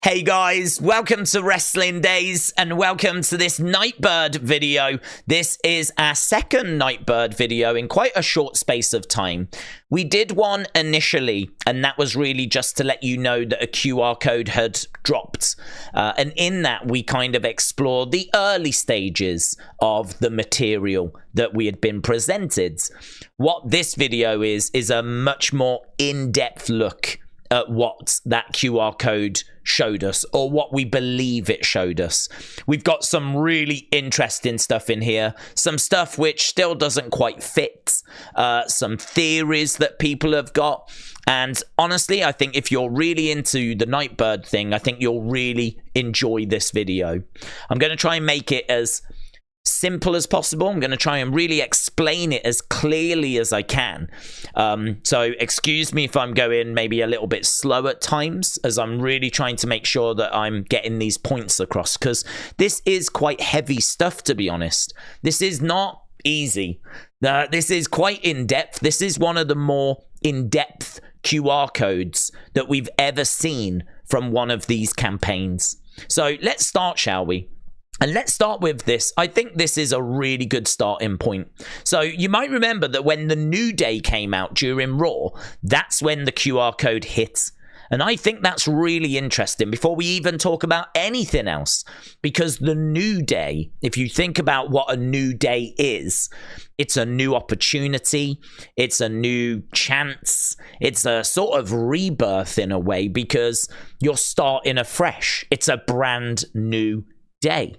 Hey guys, welcome to Wrestling Days and welcome to this Nightbird video. This is our second Nightbird video in quite a short space of time. We did one initially and that was really just to let you know that a QR code had dropped. And in that we kind of explored the early stages of the material that we had been presented. What this video is a much more in-depth look at what that QR code showed us, or what we believe it showed us. We've got some really interesting stuff in here, some stuff which still doesn't quite fit, some theories that people have got, and honestly, I think if you're really into the Nightbird thing, I think you'll really enjoy this video. I'm going to try and make it as simple as possible. I'm going to try and really explain it as clearly as I can. So excuse me if I'm going maybe a little bit slow at times, as I'm really trying to make sure that I'm getting these points across, because this is quite heavy stuff, to be honest. This is not easy. This is quite in-depth. This is one of the more in-depth QR codes that we've ever seen from one of these campaigns. So let's start, shall we? And let's start with this. I think this is a really good starting point. So you might remember that when the New Day came out during Raw, that's when the QR code hit. And I think that's really interesting before we even talk about anything else. Because the New Day, if you think about what a new day is, it's a new opportunity, it's a new chance, it's a sort of rebirth in a way, because you're starting afresh. It's a brand new day.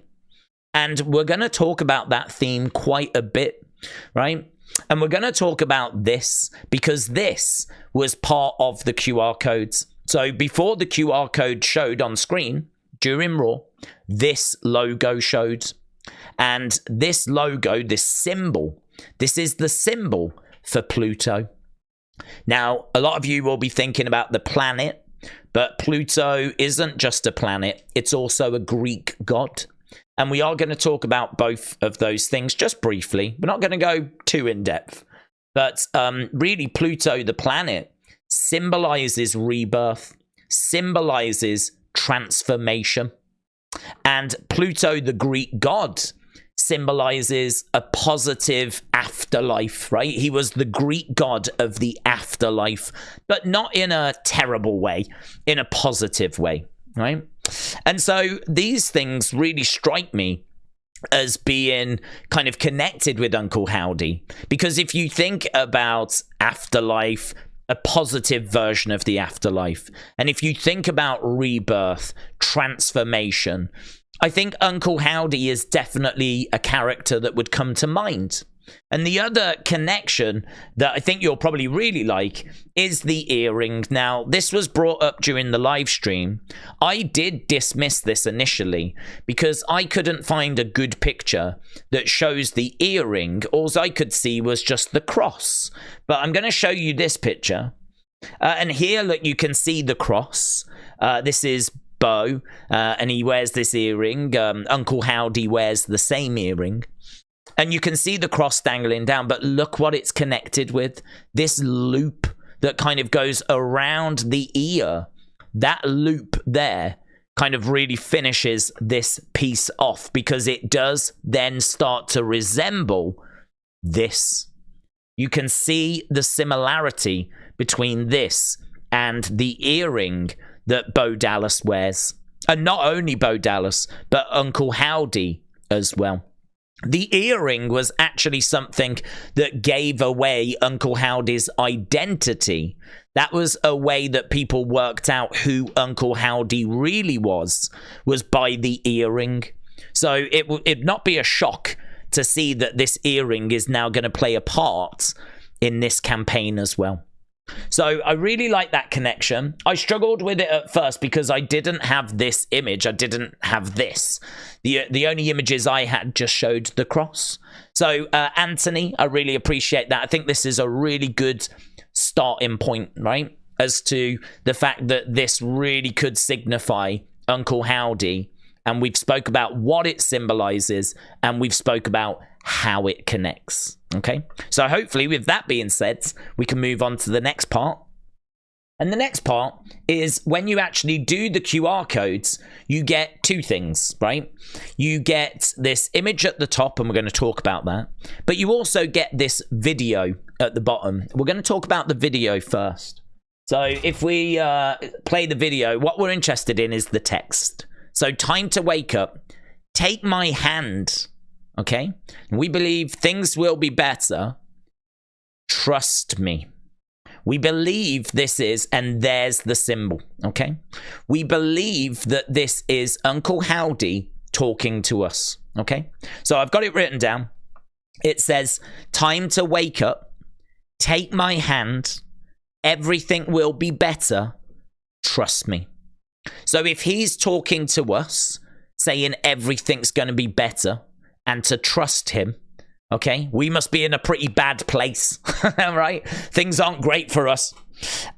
And we're going to talk about that theme quite a bit, right? And we're going to talk about this because this was part of the QR codes. So before the QR code showed on screen during Raw, this logo showed. And this logo, this symbol, this is the symbol for Pluto. Now, a lot of you will be thinking about the planet, but Pluto isn't just a planet. It's also a Greek god. And we are going to talk about both of those things just briefly. We're not going to go too in depth. But really, Pluto, the planet, symbolizes rebirth, symbolizes transformation. And Pluto, the Greek god, symbolizes a positive afterlife, right? He was the Greek god of the afterlife, but not in a terrible way, in a positive way. Right? And so these things really strike me as being kind of connected with Uncle Howdy. Because if you think about afterlife, a positive version of the afterlife, and if you think about rebirth, transformation, I think Uncle Howdy is definitely a character that would come to mind. And the other connection that I think you'll probably really like is the earring. Now, this was brought up during the live stream. I did dismiss this initially because I couldn't find a good picture that shows the earring. All I could see was just the cross. But I'm going to show you this picture. And here, look, you can see the cross. This is Bo, and he wears this earring. Uncle Howdy wears the same earring. And you can see the cross dangling down, but look what it's connected with. This loop that kind of goes around the ear. That loop there kind of really finishes this piece off, because it does then start to resemble this. You can see the similarity between this and the earring that Bo Dallas wears. And not only Bo Dallas, but Uncle Howdy as well. The earring was actually something that gave away Uncle Howdy's identity. That was a way that people worked out who Uncle Howdy really was by the earring. So it'd not be a shock to see that this earring is now going to play a part in this campaign as well. So I really like that connection. I struggled with it at first because I didn't have this image. I didn't have this. The only images I had just showed the cross. So Anthony, I really appreciate that. I think this is a really good starting point, right? As to the fact that this really could signify Uncle Howdy. And we've spoke about what it symbolizes, and we've spoke about how it connects. Okay, so hopefully with that being said, we can move on to the next part. And the next part is when you actually do the QR codes, you get two things, right? You get this image at the top, and we're going to talk about that. But you also get this video at the bottom. We're going to talk about the video first. So if we play the video, what we're interested in is the text. So time to wake up. Take my hand, okay? We believe things will be better. Trust me. We believe this is, and there's the symbol, okay? We believe that this is Uncle Howdy talking to us, okay? So I've got it written down. It says, time to wake up, take my hand, everything will be better, trust me. So if he's talking to us, saying everything's going to be better, and to trust him, okay, we must be in a pretty bad place, right? Things aren't great for us.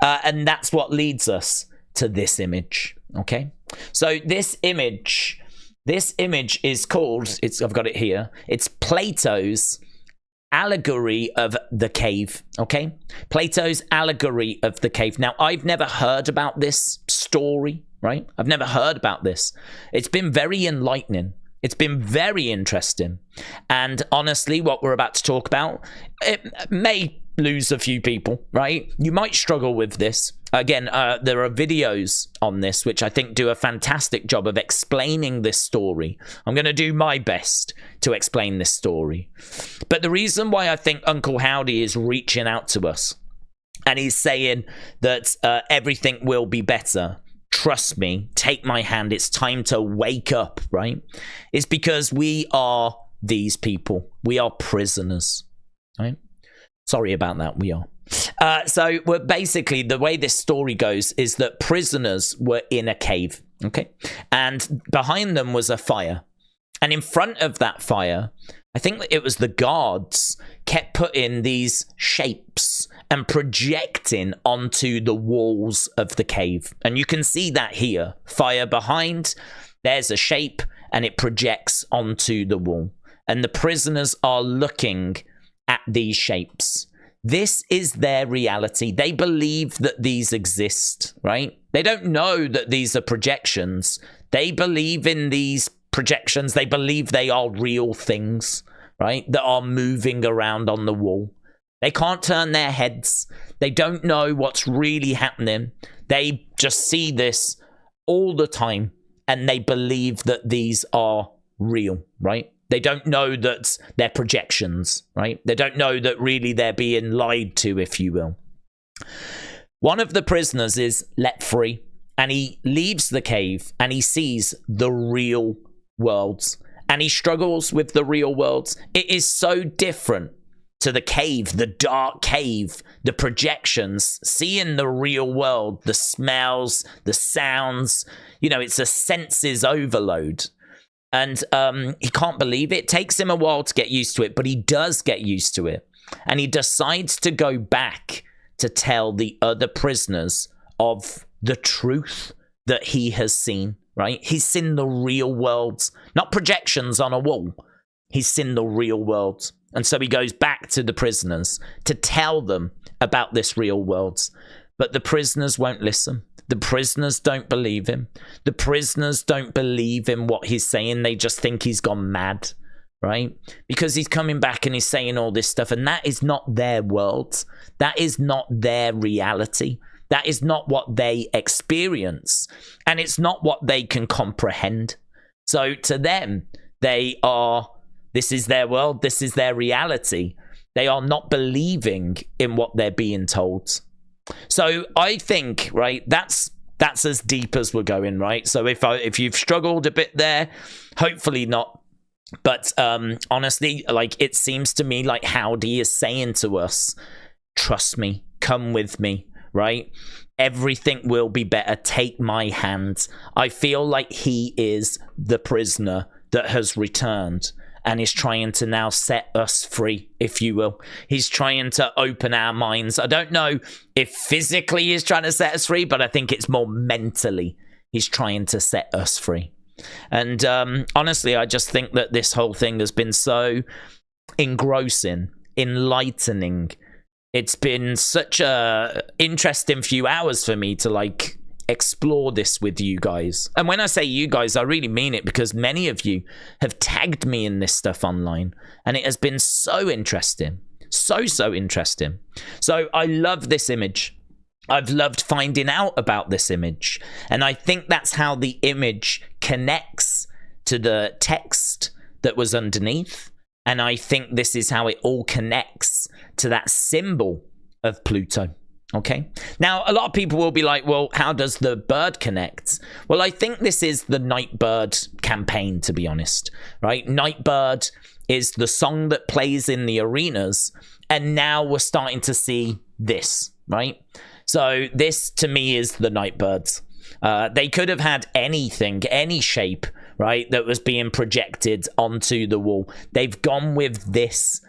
And that's what leads us to this image, okay? So this image is called, I've got it here. It's Plato's Allegory of the Cave, okay? Plato's Allegory of the Cave. Now, I've never heard about this story, right? I've never heard about this. It's been very enlightening. It's been very interesting. And honestly, what we're about to talk about, it may lose a few people, right? You might struggle with this. Again, there are videos on this, which I think do a fantastic job of explaining this story. I'm going to do my best to explain this story. But the reason why I think Uncle Howdy is reaching out to us, and he's saying that everything will be better, trust me, take my hand, it's time to wake up, right? It's because we are these people. We are prisoners, right? Sorry about that, we are. So we're basically, the way this story goes is that prisoners were in a cave, okay? And behind them was a fire. And in front of that fire, I think it was the guards kept putting these shapes and projecting onto the walls of the cave. And you can see that here. Fire behind, there's a shape, and it projects onto the wall. And the prisoners are looking at these shapes. This is their reality. They believe that these exist, right? They don't know that these are projections. They believe in these projections. They believe they are real things, right? That are moving around on the wall. They can't turn their heads. They don't know what's really happening. They just see this all the time, and they believe that these are real, right? They don't know that they're projections, right? They don't know that really they're being lied to, if you will. One of the prisoners is let free, and he leaves the cave, and he sees the real worlds, and he struggles with the real worlds. It is so different to the cave, the dark cave, the projections, seeing the real world, the smells, the sounds. You know, it's a senses overload. And he can't believe it. It takes him a while to get used to it, but he does get used to it. And he decides to go back to tell the other prisoners of the truth that he has seen, right? He's seen the real worlds, not projections on a wall. He's seen the real world. And so he goes back to the prisoners to tell them about this real world. But the prisoners won't listen. The prisoners don't believe him. The prisoners don't believe in what he's saying. They just think he's gone mad, right? Because he's coming back and he's saying all this stuff, and that is not their world. That is not their reality. That is not what they experience, and it's not what they can comprehend. So to them, this is their world, this is their reality. They are not believing in what they're being told. So I think, right, that's as deep as we're going, right? So if you've struggled a bit there, hopefully not. But honestly, like, it seems to me like Howdy is saying to us, trust me, come with me, right? Everything will be better. Take my hand. I feel like he is the prisoner that has returned and is trying to now set us free, if you will. He's trying to open our minds. I don't know if physically he's trying to set us free, but I think it's more mentally he's trying to set us free. And honestly, I just think that this whole thing has been so engrossing, enlightening. it's been such a interesting few hours for me to like explore this with you guys. And when I say you guys, I really mean it, because many of you have tagged me in this stuff online, and it has been so interesting. So interesting. So I love this image. I've loved finding out about this image, and I think that's how the image connects to the text that was underneath. And I think this is how it all connects to that symbol of Pluto. Okay. Now, a lot of people will be like, well, how does the bird connect? Well, I think this is the Nightbird campaign, to be honest, right? Nightbird is the song that plays in the arenas, and now we're starting to see this, right? So this, to me, is the Nightbirds. They could have had anything, any shape, right, that was being projected onto the wall. They've gone with this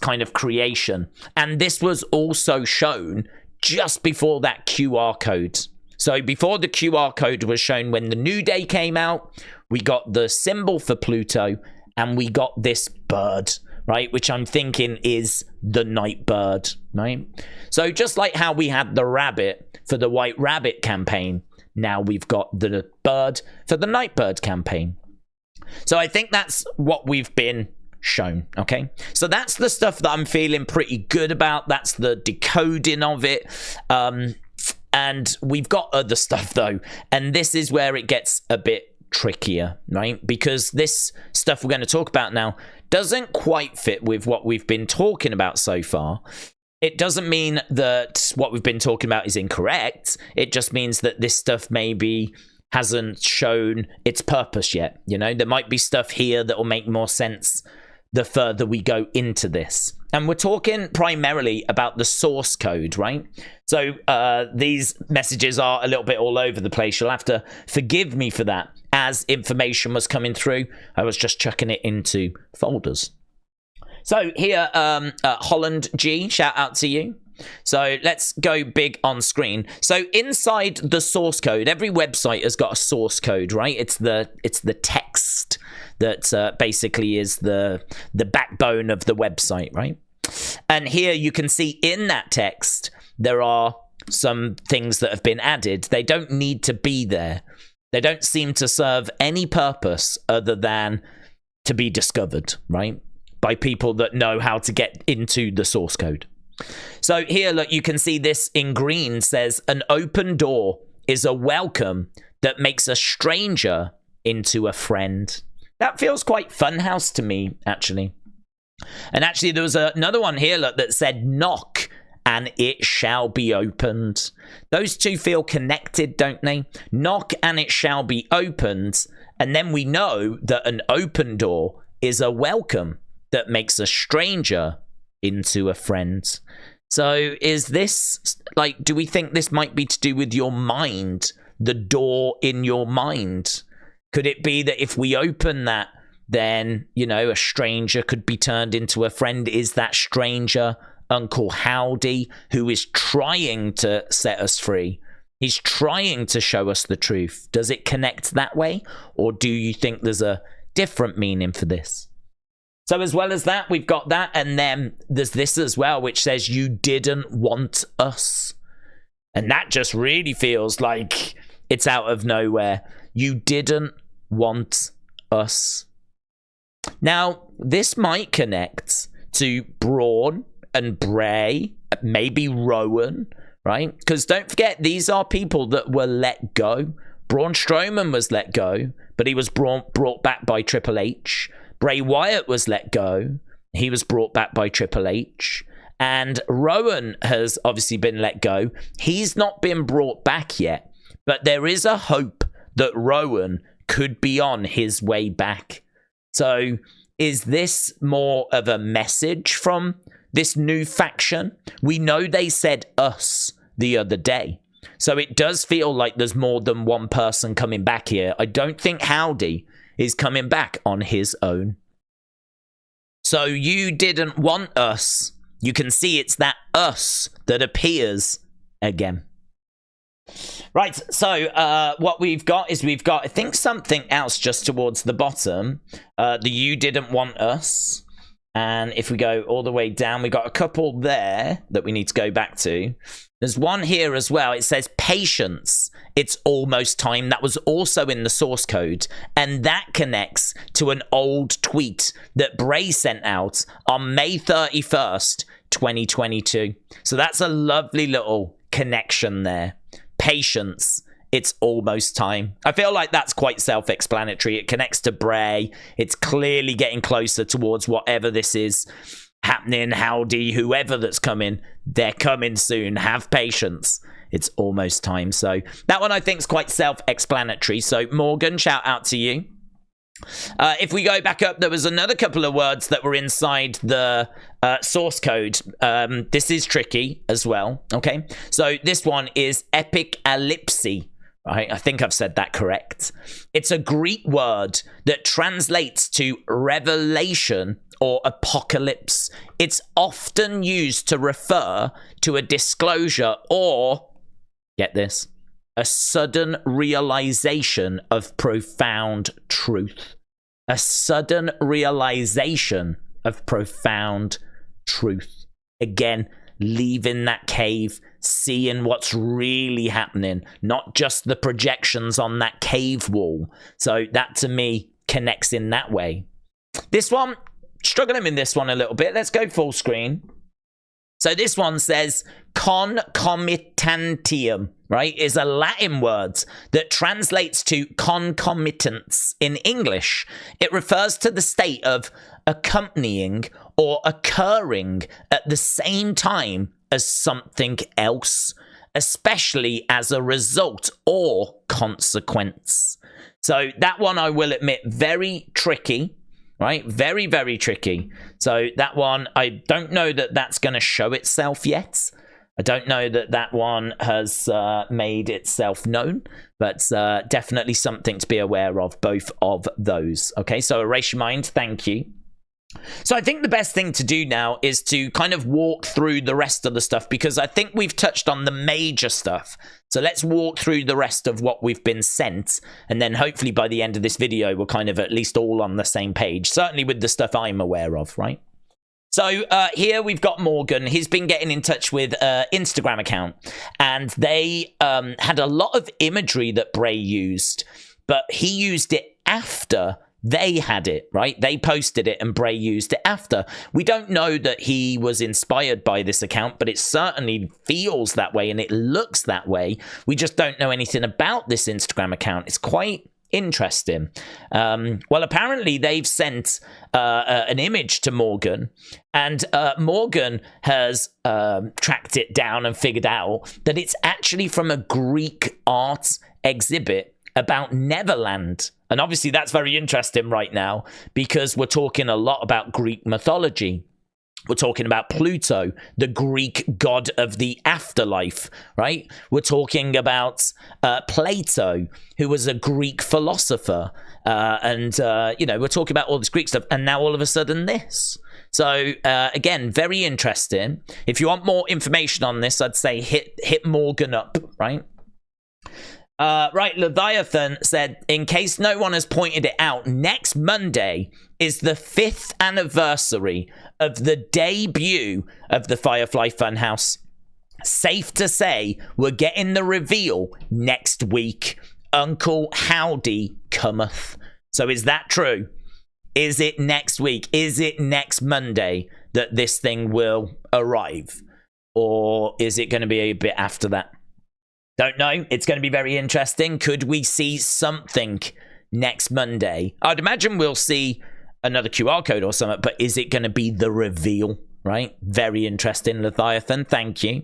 kind of creation. And this was also shown just before that QR code. So before the QR code was shown, when the New Day came out, we got the symbol for Pluto, and we got this bird, right, which I'm thinking is the Nightbird, right? So just like how we had the rabbit for the White Rabbit campaign, now we've got the bird for the Nightbird campaign. So I think that's what we've been shown. Okay, so that's the stuff that I'm feeling pretty good about. That's the decoding of it. And we've got other stuff though, and this is where it gets a bit trickier, right? Because this stuff we're going to talk about now doesn't quite fit with what we've been talking about so far. It doesn't mean that what we've been talking about is incorrect. It just means that this stuff maybe hasn't shown its purpose yet. You know, there might be stuff here that will make more sense the further we go into this. And we're talking primarily about the source code, right? So these messages are a little bit all over the place. You'll have to forgive me for that. As information was coming through, I was just chucking it into folders. So here, Holland G, shout out to you. So let's go big on screen. So inside the source code, every website has got a source code, right? It's the text that basically is the backbone of the website, right? And here you can see in that text, there are some things that have been added. They don't need to be there. They don't seem to serve any purpose other than to be discovered, right? By people that know how to get into the source code. So here, look, you can see this in green says, an open door is a welcome that makes a stranger into a friend. That feels quite Funhouse to me, actually. And actually, there was another one here, look, that said, knock and it shall be opened. Those two feel connected, don't they? Knock and it shall be opened. And then we know that an open door is a welcome that makes a stranger into a friend. So is this, like, do we think this might be to do with your mind? The door in your mind? Could it be that if we open that, then, you know, a stranger could be turned into a friend? Is that stranger Uncle Howdy, who is trying to set us free? He's trying to show us the truth. Does it connect that way? Or do you think there's a different meaning for this? So as well as that, we've got that. And then there's this as well, which says, you didn't want us. And that just really feels like it's out of nowhere. You didn't want us. Now, this might connect to Braun and Bray, maybe Rowan, right? Because don't forget, these are people that were let go. Braun Strowman was let go, but he was brought back by Triple H. Bray Wyatt was let go. He was brought back by Triple H. And Rowan has obviously been let go. He's not been brought back yet, but there is a hope that Rowan could be on his way back. So is this more of a message from this new faction? We know they said us the other day. So it does feel like there's more than one person coming back here. I don't think Howdy is coming back on his own. So you didn't want us. You can see it's that us that appears again. Right, so what we've got is I think, something else just towards the bottom. The you didn't want us. And if we go all the way down, we got a couple there that we need to go back to. There's one here as well. It says patience. It's almost time. That was also in the source code. And that connects to an old tweet that Bray sent out on May 31st, 2022. So that's a lovely little connection there. Patience. It's almost time. I feel like that's quite self-explanatory. It connects to Bray. It's clearly getting closer towards whatever this is happening. Howdy, whoever that's coming, they're coming soon. Have patience. It's almost time. So that one I think is quite self-explanatory. So Morgan, shout out to you. If we go back up, there was another couple of words that were inside the source code. This is tricky as well. Okay, so this one is epicalypse. Right, I think I've said that correct. It's a Greek word that translates to revelation or apocalypse. It's often used to refer to a disclosure or, get this, a sudden realization of profound truth. A sudden realization of profound truth. Again, leaving that cave, seeing what's really happening, not just the projections on that cave wall. So that to me connects in that way. This one, struggling in this one a little bit. Let's go full screen. So this one says concomitantium, right, is a Latin word that translates to concomitance in English. It refers to the state of accompanying or occurring at the same time as something else, especially as a result or consequence. So that one, I will admit, very tricky. Right? Very, very tricky. So that one, I don't know that that's going to show itself yet. I don't know that that one has made itself known, but definitely something to be aware of, both of those. Okay, so erase your mind. Thank you. So I think the best thing to do now is to kind of walk through the rest of the stuff, because I think we've touched on the major stuff. So let's walk through the rest of what we've been sent, and then hopefully by the end of this video, we're kind of at least all on the same page, certainly with the stuff I'm aware of, right? So here we've got Morgan. He's been getting in touch with Instagram account, and they had a lot of imagery that Bray used, but he used it after they had it, right? They posted it and Bray used it after. We don't know that he was inspired by this account, but it certainly feels that way and it looks that way. We just don't know anything about this Instagram account. It's quite interesting. Well, apparently they've sent an image to Morgan, and Morgan has tracked it down and figured out that it's actually from a Greek art exhibit about Neverland. And obviously that's very interesting right now, because we're talking a lot about Greek mythology. We're talking about Pluto, the Greek god of the afterlife, right? We're talking about Plato, who was a Greek philosopher. You know, we're talking about all this Greek stuff, and now all of a sudden this. So, again, very interesting. If you want more information on this, I'd say hit Morgan up, right? Right, Leviathan said, in case no one has pointed it out, next Monday is the 5th anniversary of the debut of the Firefly Funhouse. Safe to say, we're getting the reveal next week. Uncle Howdy cometh. So is that true? Is it next week? Is it next Monday that this thing will arrive? Or is it going to be a bit after that? Don't know. It's going to be very interesting. Could we see something next Monday? I'd imagine we'll see another QR code or something, but is it going to be the reveal, right? Very interesting, Leviathan. Thank you.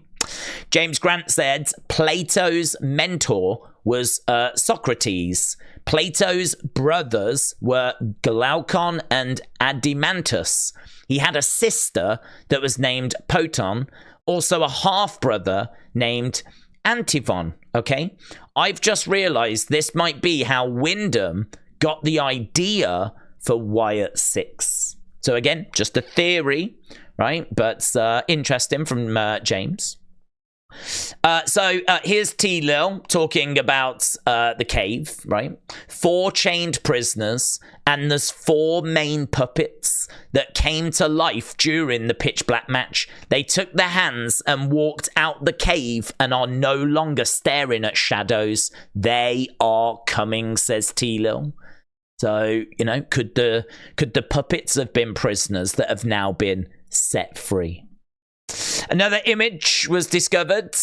James Grant said, Plato's mentor was Socrates. Plato's brothers were Glaucon and Adimantus. He had a sister that was named Poton, also a half-brother named Antivon, okay? I've just realized this might be how Wyndham got the idea for Wyatt 6. So again, just a theory, right? But interesting from James. Here's T-Lil talking about the cave, right? 4 chained prisoners, and there's 4 main puppets that came to life during the pitch black match. They took their hands and walked out the cave and are no longer staring at shadows. They are coming, says T-Lil. So, you know, could the puppets have been prisoners that have now been set free? Another image was discovered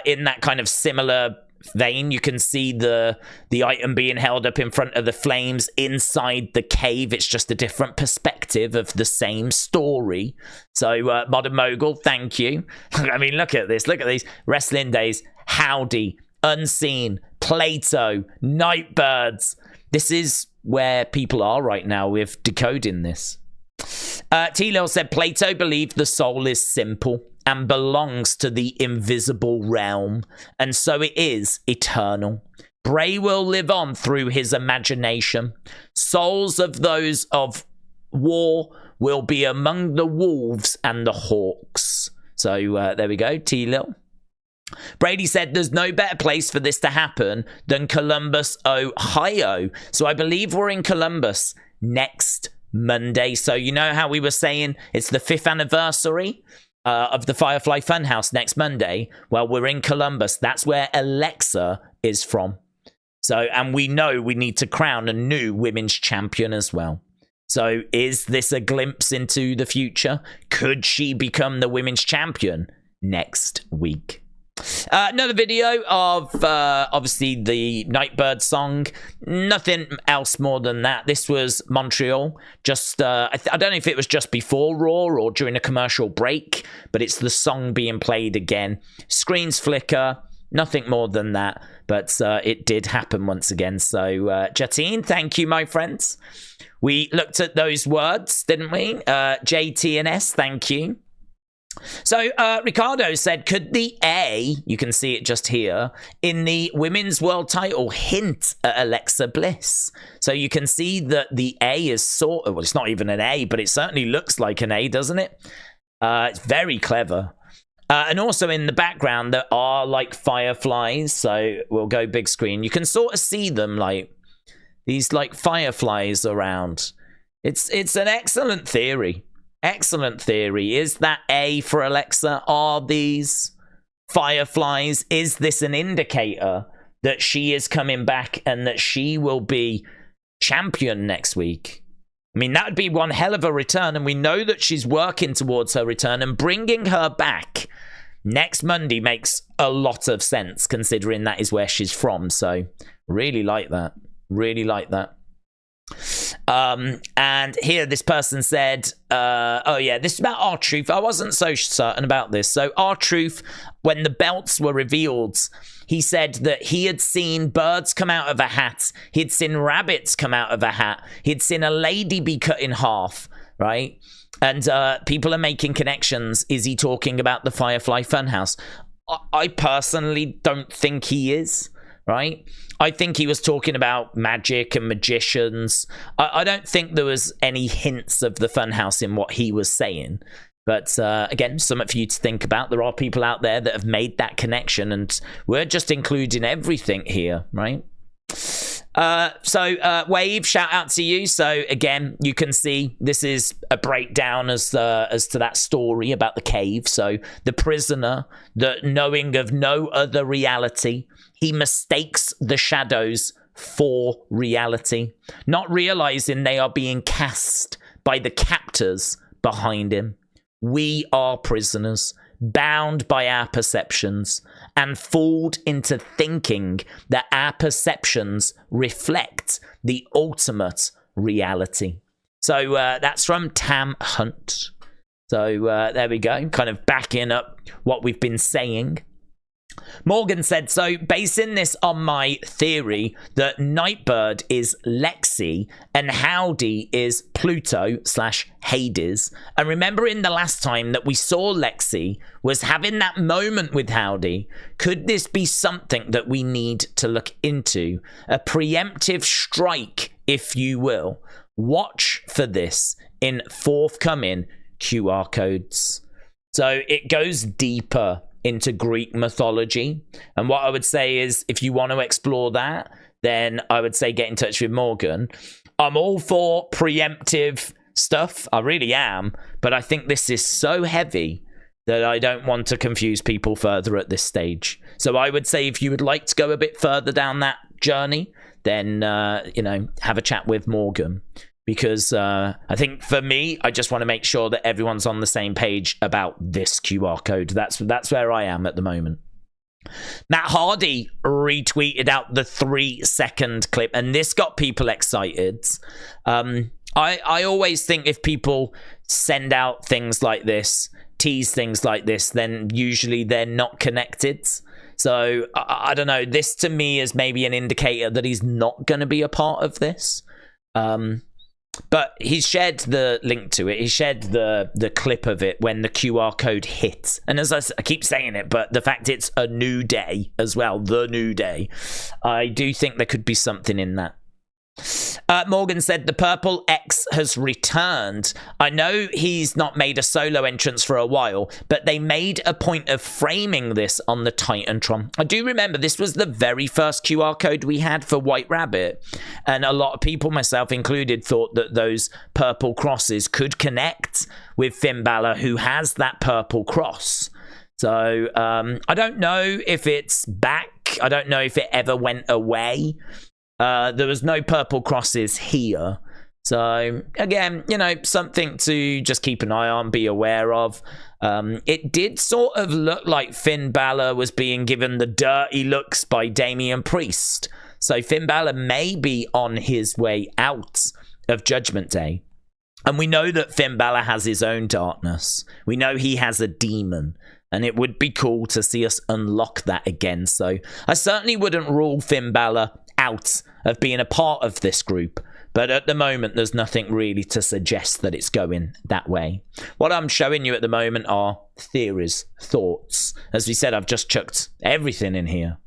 in that kind of similar vein. You can see the item being held up in front of the flames inside the cave. It's just a different perspective of the same story. So, Modern Mogul, thank you. I mean, look at this. Look at these. Wrestling Days, Howdy, Unseen, Plato, Nightbirds. This is where people are right now with decoding this. T-Lil said Plato believed the soul is simple and belongs to the invisible realm, and so it is eternal. Bray will live on through his imagination. Souls of those of war will be among the wolves and the hawks. So there we go, T-Lil. Brady said there's no better place for this to happen than Columbus, Ohio. So I believe we're in Columbus next Monday. So you know how we were saying it's the 5th anniversary of the Firefly Funhouse next Monday? Well, we're in Columbus. That's where Alexa is from. So, and we know we need to crown a new women's champion as well. So is this a glimpse into the future? Could she become the women's champion next week? Another video of obviously the Nightbird song. Nothing else more than that. This was Montreal. Just I don't know if it was just before Raw or during a commercial break, but it's the song being played again. Screens flicker. Nothing more than that, but it did happen once again. So Jatine, thank you, my friends. We looked at those words, didn't we? JTNS, thank you. So Ricardo said, could the A, you can see it just here, in the women's world title hint at Alexa Bliss? So you can see that the A is sort of, well, it's not even an A, but it certainly looks like an A, doesn't it? It's very clever. And also in the background, there are like fireflies. So we'll go big screen. You can sort of see them, like these like fireflies around. It's an excellent theory. Excellent theory. Is that A for Alexa? Are these fireflies? Is this an indicator that she is coming back and that she will be champion next week? I mean, that would be one hell of a return, and we know that she's working towards her return, and bringing her back next Monday makes a lot of sense, considering that is where she's from. So, really like that. Really like that. And here this person said, oh yeah, this is about R-Truth. I wasn't so certain about this. So R-Truth, when the belts were revealed, he said that he had seen birds come out of a hat. He'd seen rabbits come out of a hat. He'd seen a lady be cut in half, right? And people are making connections. Is he talking about the Firefly Funhouse? I personally don't think he is, right? I think he was talking about magic and magicians. I don't think there was any hints of the Funhouse in what he was saying. But again, something for you to think about. There are people out there that have made that connection, and we're just including everything here, right? Wave, shout out to you. So again, you can see this is a breakdown as to that story about the cave. So the prisoner, that knowing of no other reality, he mistakes the shadows for reality, not realizing they are being cast by the captors behind him. We are prisoners, bound by our perceptions, and fooled into thinking that our perceptions reflect the ultimate reality. So that's from Tam Hunt. So there we go, kind of backing up what we've been saying. Morgan said, so basing this on my theory that Nightbird is Lexi and Howdy is Pluto / Hades, and remembering the last time that we saw Lexi was having that moment with Howdy, could this be something that we need to look into? A preemptive strike, if you will. Watch for this in forthcoming QR codes. So it goes deeper into Greek mythology. And what I would say is, if you want to explore that, then I would say get in touch with Morgan. I'm all for preemptive stuff. I really am. But I think this is so heavy that I don't want to confuse people further at this stage. So I would say if you would like to go a bit further down that journey, then, have a chat with Morgan. Because I think for me, I just want to make sure that everyone's on the same page about this QR code. That's where I am at the moment. Matt Hardy retweeted out the 3-second clip, and this got people excited. I always think if people send out things like this, tease things like this, then usually they're not connected. So I don't know. This to me is maybe an indicator that he's not going to be a part of this. But he shared the link to it. He shared the clip of it when the QR code hit. And as I keep saying it, but the fact it's a new day as well, the new day, I do think there could be something in that. Morgan said the Purple X has returned. I know he's not made a solo entrance for a while, but they made a point of framing this on the Titantron. I do remember this was the very first QR code we had for White Rabbit, and a lot of people, myself included, thought that those purple crosses could connect with Finn Balor, who has that purple cross. So I don't know if it's back. I don't know if it ever went away. There was no purple crosses here. So, again, something to just keep an eye on, be aware of. It did sort of look like Finn Balor was being given the dirty looks by Damian Priest. So, Finn Balor may be on his way out of Judgment Day. And we know that Finn Balor has his own darkness. We know he has a demon. And it would be cool to see us unlock that again. So, I certainly wouldn't rule Finn Balor out of being a part of this group, but at the moment there's nothing really to suggest that it's going that way. What I'm showing you at the moment are theories, thoughts. As we said, I've just chucked everything in here.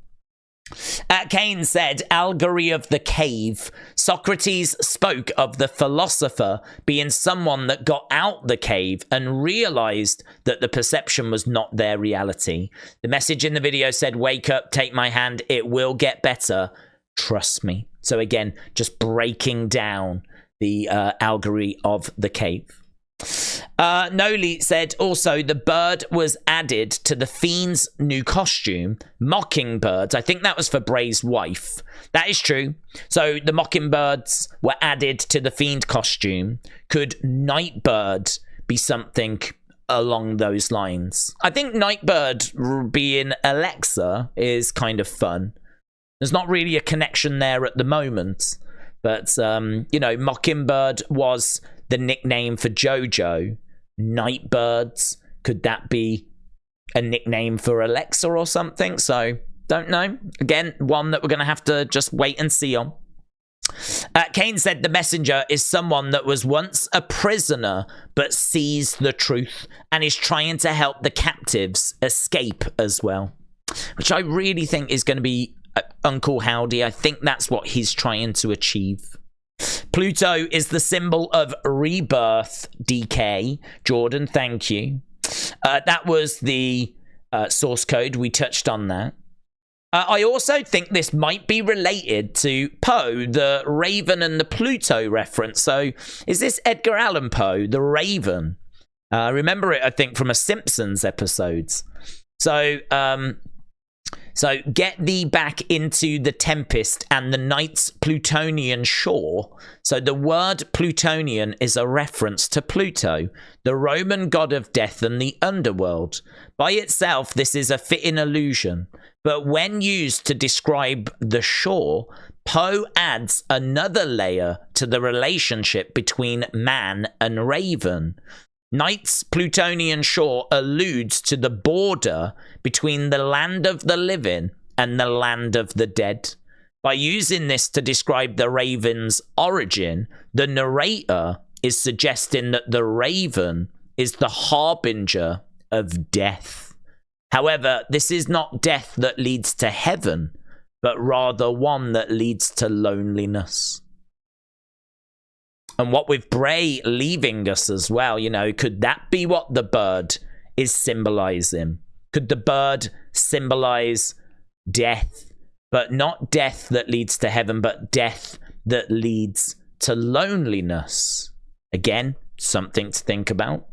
Kane said, Allegory of the Cave. Socrates spoke of the philosopher being someone that got out the cave and realized that the perception was not their reality. The message in the video said, wake up, take my hand, it will get better. Trust me. So again, just breaking down the Allegory of the Cave. Noli said, also, the bird was added to the Fiend's new costume, Mockingbird. I think that was for Bray's wife. That is true. So the Mockingbirds were added to the Fiend costume. Could Nightbird be something along those lines? I think Nightbird being Alexa is kind of fun. There's not really a connection there at the moment. But, Mockingbird was the nickname for Jojo. Nightbirds, could that be a nickname for Alexa or something? So, don't know. Again, one that we're going to have to just wait and see on. Kane said the messenger is someone that was once a prisoner but sees the truth and is trying to help the captives escape as well. Which I really think is going to be Uncle Howdy. I think that's what he's trying to achieve. Pluto is the symbol of rebirth, DK. Jordan, thank you. That was the source code. We touched on that. I also think this might be related to Poe, the Raven and the Pluto reference. So is this Edgar Allan Poe, the Raven? Remember it, I think, from a Simpsons episodes. So get thee back into the tempest and the night's Plutonian shore. So the word Plutonian is a reference to Pluto, the Roman god of death and the underworld. By itself, this is a fitting allusion. But when used to describe the shore, Poe adds another layer to the relationship between man and raven. Night's Plutonian shore alludes to the border between the land of the living and the land of the dead. By using this to describe the raven's origin, the narrator is suggesting that the raven is the harbinger of death. However, this is not death that leads to heaven, but rather one that leads to loneliness. And what with Bray leaving us as well, could that be what the bird is symbolizing? Could the bird symbolize death, but not death that leads to heaven, but death that leads to loneliness? Again, something to think about.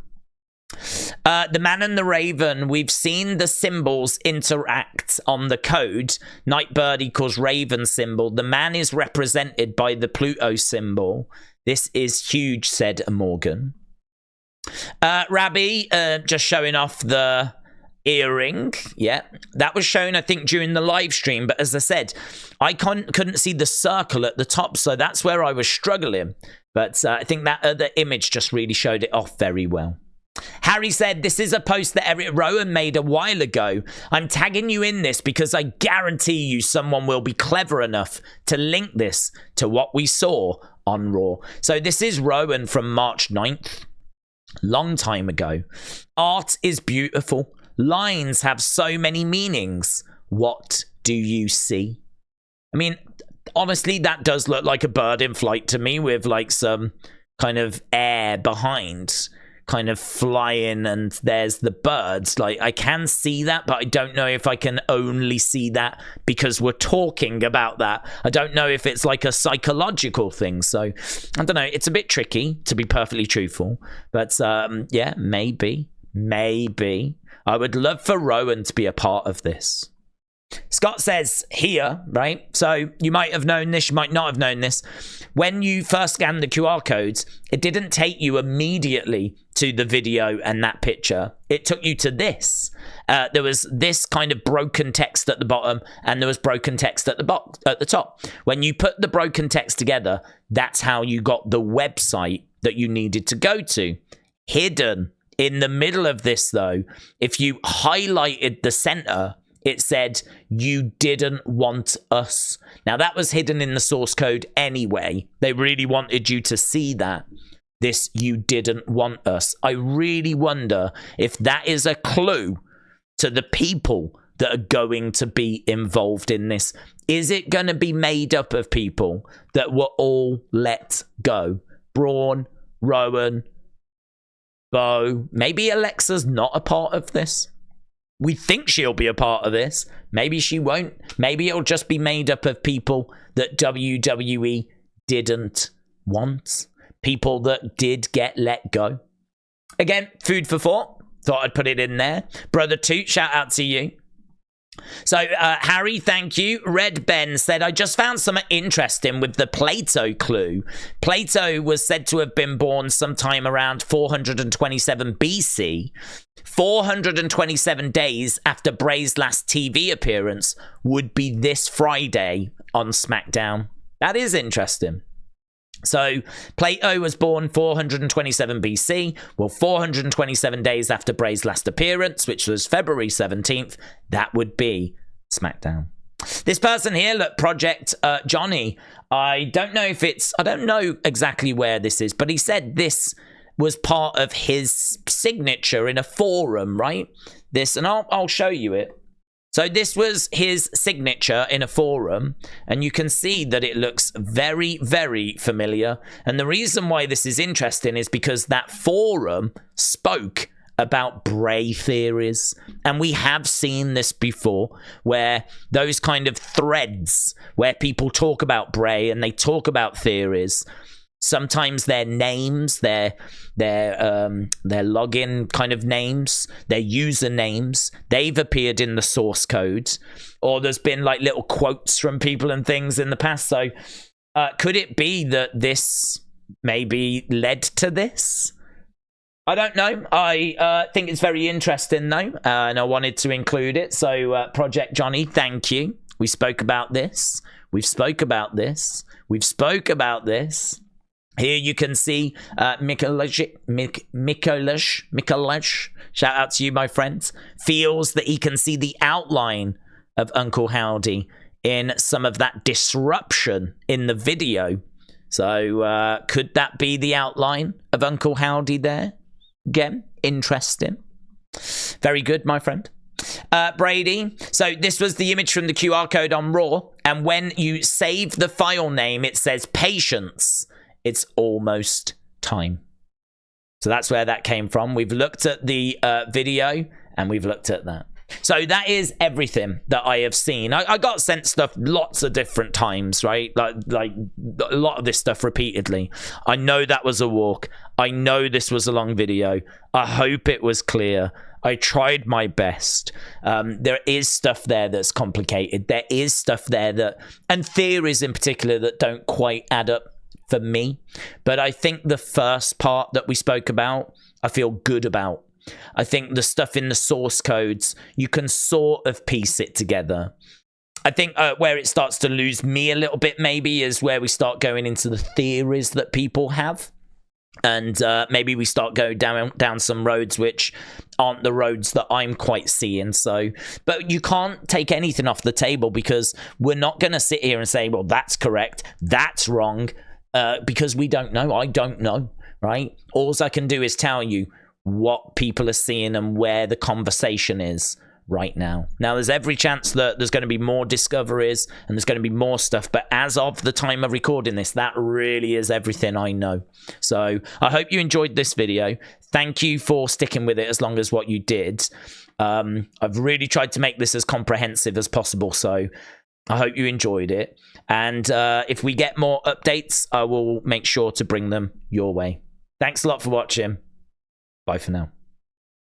The man and the raven, we've seen the symbols interact on the code. Nightbird equals raven symbol. The man is represented by the Pluto symbol. This is huge, said Morgan. Rabbi, just showing off the earring. Yeah, that was shown, I think, during the live stream. But as I said, I couldn't see the circle at the top, so that's where I was struggling. But I think that other image just really showed it off very well. Harry said, this is a post that Erick Rowan made a while ago. I'm tagging you in this because I guarantee you someone will be clever enough to link this to what we saw on Raw. So this is Rowan from March 9th. Long time ago. Art is beautiful. Lines have so many meanings. What do you see? I mean, honestly, that does look like a bird in flight to me with like some kind of air behind, kind of flying, and there's the birds. Like, I can see that, but I don't know if I can only see that because we're talking about that. I don't know if it's like a psychological thing. So I don't know. It's a bit tricky, to be perfectly truthful. But yeah, maybe. I would love for Rowan to be a part of this. Scott says here, right? So you might have known this, you might not have known this. When you first scanned the QR codes, it didn't take you immediately to the video and that picture. It took you to this. There was this kind of broken text at the bottom, and there was broken text at the top. When you put the broken text together, that's how you got the website that you needed to go to. Hidden in the middle of this, though, if you highlighted the center, it said, you didn't want us. Now, that was hidden in the source code anyway. They really wanted you to see that. This, you didn't want us. I really wonder if that is a clue to the people that are going to be involved in this. Is it going to be made up of people that were all let go? Braun, Rowan, Bo. Maybe Alexa's not a part of this. We think she'll be a part of this. Maybe she won't. Maybe it'll just be made up of people that WWE didn't want. People that did get let go. Again, food for thought. Thought I'd put it in there. Brother Toot, shout out to you. So, Harry, thank you. Red Ben said, I just found something interesting with the Plato clue. Plato was said to have been born sometime around 427 BC. 427 days after Bray's last TV appearance would be this Friday on SmackDown. That is interesting. So, Plato was born 427 BC. Well, 427 days after Bray's last appearance, which was February 17th, that would be SmackDown. This person here, look, Project Johnny. I don't know exactly where this is, but he said this was part of his signature in a forum, right? This, and I'll show you it. So this was his signature in a forum, and you can see that it looks very, very familiar. And the reason why this is interesting is because that forum spoke about Bray theories. And we have seen this before, where those kind of threads where people talk about Bray and they talk about theories, sometimes their names, their login kind of names, their usernames, they've appeared in the source code, or there's been like little quotes from people and things in the past. So could it be that this maybe led to this? I don't know. I think it's very interesting though, and I wanted to include it. So Project Johnny, thank you. We spoke about this. We've spoke about this. We've spoke about this. Here you can see Mikolash, shout out to you, my friends, feels that he can see the outline of Uncle Howdy in some of that disruption in the video. So could that be the outline of Uncle Howdy there? Again, interesting. Very good, my friend. Brady, so this was the image from the QR code on Raw, and when you save the file name, it says patience. It's almost time. So that's where that came from. We've looked at the video and we've looked at that. So that is everything that I have seen. I got sent stuff lots of different times, right? Like a lot of this stuff repeatedly. I know that was a walk. I know this was a long video. I hope it was clear. I tried my best. There is stuff there that's complicated. There is stuff there that, and theories in particular, that don't quite add up for me. But I think the first part that we spoke about, I feel good about. I think the stuff in the source codes, you can sort of piece it together. I think where it starts to lose me a little bit maybe is where we start going into the theories that people have. And maybe we start going down some roads which aren't the roads that I'm quite seeing. So, but you can't take anything off the table, because we're not going to sit here and say, well, that's correct, that's wrong, because we don't know. I don't know, right? All I can do is tell you what people are seeing and where the conversation is right now. Now, there's every chance that there's going to be more discoveries and there's going to be more stuff, but as of the time of recording this, that really is everything I know. So I hope you enjoyed this video. Thank you for sticking with it as long as what you did. I've really tried to make this as comprehensive as possible, so I hope you enjoyed it. And if we get more updates, I will make sure to bring them your way. Thanks a lot for watching. Bye for now.